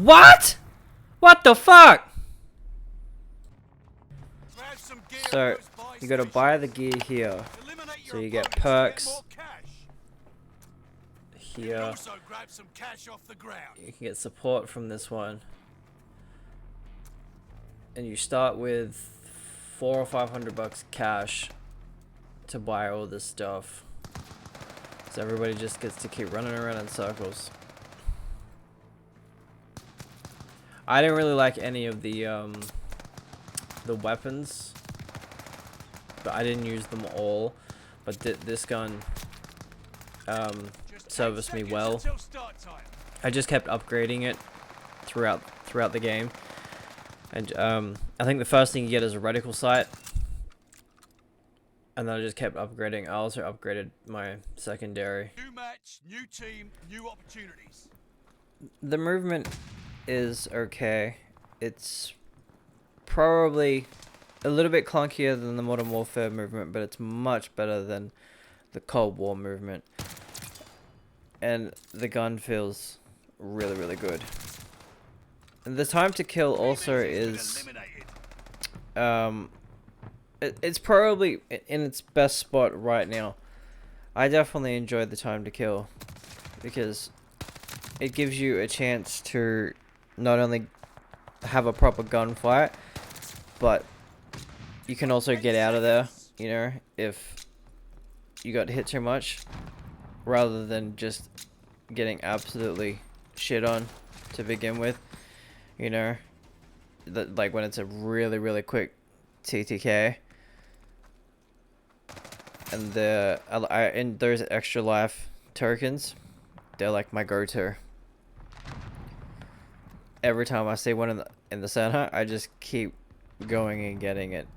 What? What the fuck? So, you gotta buy the gear here. So you get perks here. You can get support from this one. And you start with 400 or 500 bucks cash to buy all this stuff. So everybody just gets to keep running around in circles. I didn't really like any of the weapons, but I didn't use them all. But this gun serviced me well. I just kept upgrading it throughout the game, and I think the first thing you get is a reticle sight, and then I just kept upgrading. I also upgraded my secondary. New match, new team, new opportunities. The movement is okay. It's probably a little bit clunkier than the Modern Warfare movement, but it's much better than the Cold War movement. And the gun feels really, really good. And the time to kill also is it's probably in its best spot right now. I definitely enjoyed the time to kill because it gives you a chance to not only have a proper gunfight, but you can also get out of there, you know, if you got hit too much, rather than just getting absolutely shit on to begin with, you know, like when it's a really, really quick TTK. And and those extra life tokens, they're like my go-to. Every time I see one in the center, I just keep going and getting it.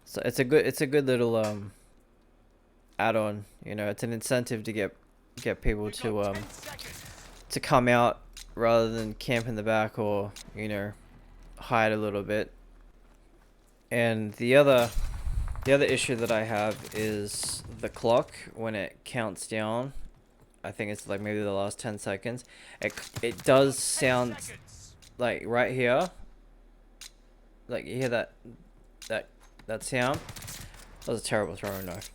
So it's a good little add-on, you know. It's an incentive to get people to come out rather than camp in the back or, you know, hide a little bit. And the other issue that I have is the clock when it counts down. I think it's like maybe the last 10 seconds. It does sound like right here. Like you hear that sound. That was a terrible throwing knife.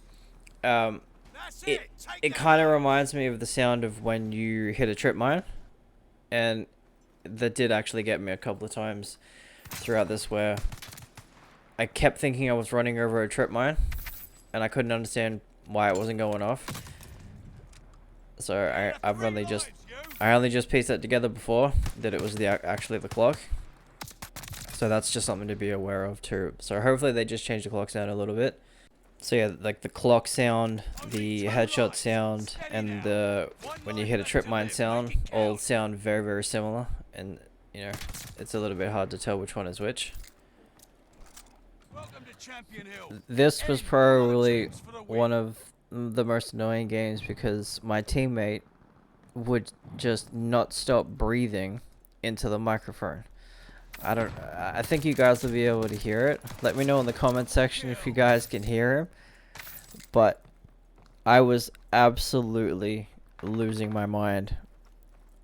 It kind of reminds me of the sound of when you hit a trip mine, and that did actually get me a couple of times throughout this where I kept thinking I was running over a trip mine, and I couldn't understand why it wasn't going off. So I only just pieced that together before that it was actually the clock. So that's just something to be aware of too. So hopefully they just change the clock sound a little bit. So yeah, like the clock sound, the headshot sound, and the when you hit a trip mine sound all sound very, very similar, and you know, it's a little bit hard to tell which one is which. This was probably one of the most annoying games because my teammate would just not stop breathing into the microphone. I think you guys will be able to hear it. Let me know in the comment section if you guys can hear him. But I was absolutely losing my mind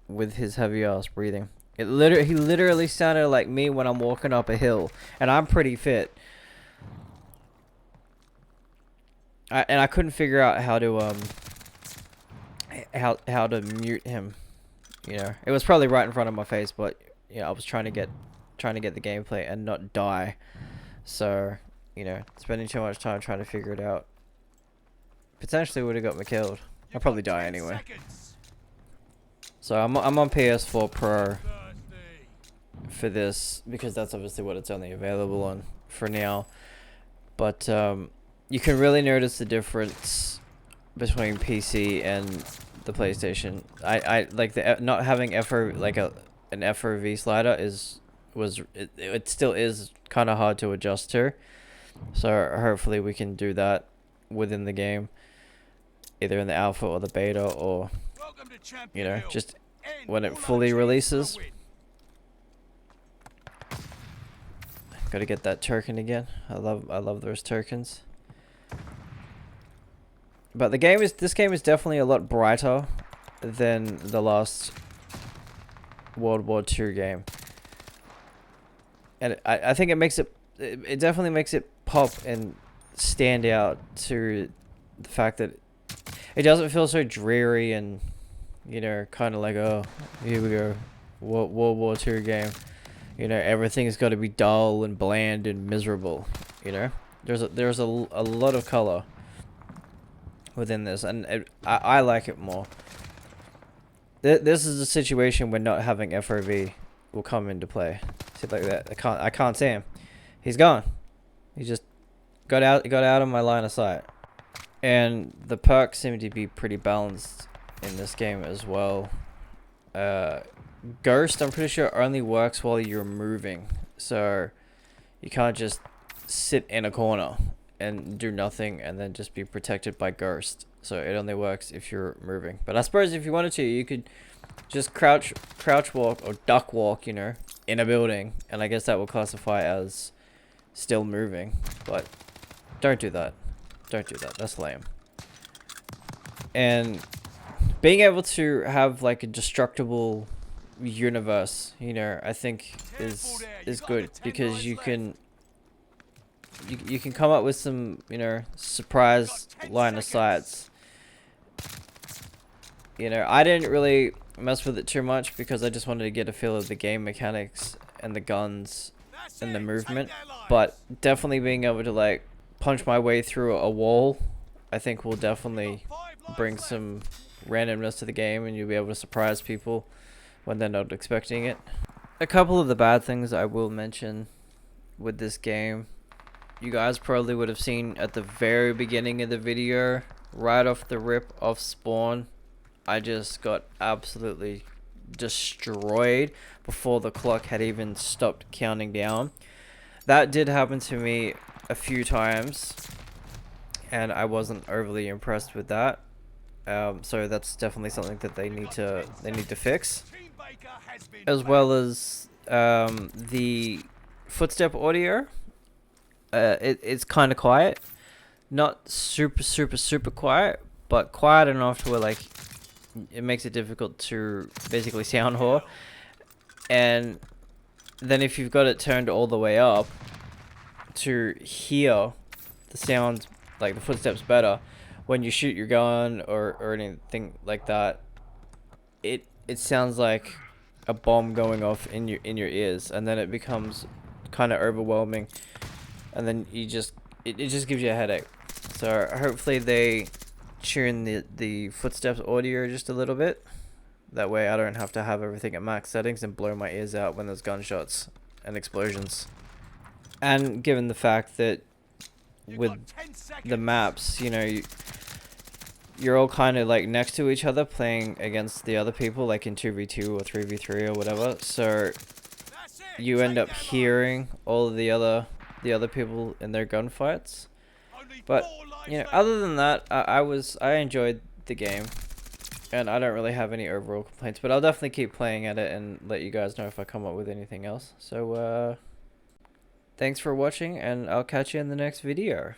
with his heavy ass breathing. He literally sounded like me when I'm walking up a hill, and I'm pretty fit. I couldn't figure out how to mute him. You know, it was probably right in front of my face, but yeah, I was trying to get the gameplay and not die. So, you know, spending too much time trying to figure it out potentially would have got me killed. I'll probably die anyway. So I'm on PS4 Pro for this because that's obviously what it's only available on for now. But you can really notice the difference between PC and the PlayStation. I like the not having an FOV slider it still is kind of hard to adjust to. So hopefully we can do that within the game, either in the alpha or the beta, or you know, just when it fully releases. Gotta get that token again. I love those tokens. But this game is definitely a lot brighter than the last World War II game. And I think it makes it definitely makes it pop and stand out to the fact that it doesn't feel so dreary and, you know, kind of like, oh, here we go, World War II game. You know, everything's got to be dull and bland and miserable. You know, there's a lot of color within this, and I like it more. This is a situation where not having FOV will come into play. See, like that, I can't see him. He's gone. He just got out of my line of sight. And the perks seem to be pretty balanced in this game as well. Ghost, I'm pretty sure, only works while you're moving, so you can't just sit in a corner and do nothing and then just be protected by Ghost. So it only works if you're moving. But I suppose if you wanted to, you could just crouch walk or duck walk, you know, in a building, and I guess that will classify as still moving. But don't do that. Don't do that. That's lame. And being able to have like a destructible universe, you know, I think is good, because you can come up with some, you know, surprise line of sights. You know, I didn't really mess with it too much because I just wanted to get a feel of the game mechanics and the guns and the movement, but definitely being able to like punch my way through a wall, I think will definitely bring some randomness to the game, and you'll be able to surprise people when they're not expecting it. A couple of the bad things I will mention with this game, you guys probably would have seen at the very beginning of the video, right off the rip off spawn, I just got absolutely destroyed before the clock had even stopped counting down. That did happen to me a few times, and I wasn't overly impressed with that. So that's definitely something that they need to fix, as well as the footstep audio. It's kind of quiet, not super quiet, but quiet enough to where like it makes it difficult to basically sound whore. And then if you've got it turned all the way up to hear the sound, like the footsteps better, when you shoot your gun or anything like that, it sounds like a bomb going off in your ears, and then it becomes kind of overwhelming, and then it just gives you a headache. So hopefully they tune the footsteps audio just a little bit. That way I don't have to have everything at max settings and blow my ears out when there's gunshots and explosions. And given the fact that with the maps, you know, you're all kind of like next to each other playing against the other people, like in 2v2 or 3v3 or whatever, so you end up hearing all of the other people in their gunfights. But you know, other than that, I enjoyed the game, and I don't really have any overall complaints, but I'll definitely keep playing at it and let you guys know if I come up with anything else. So thanks for watching, and I'll catch you in the next video.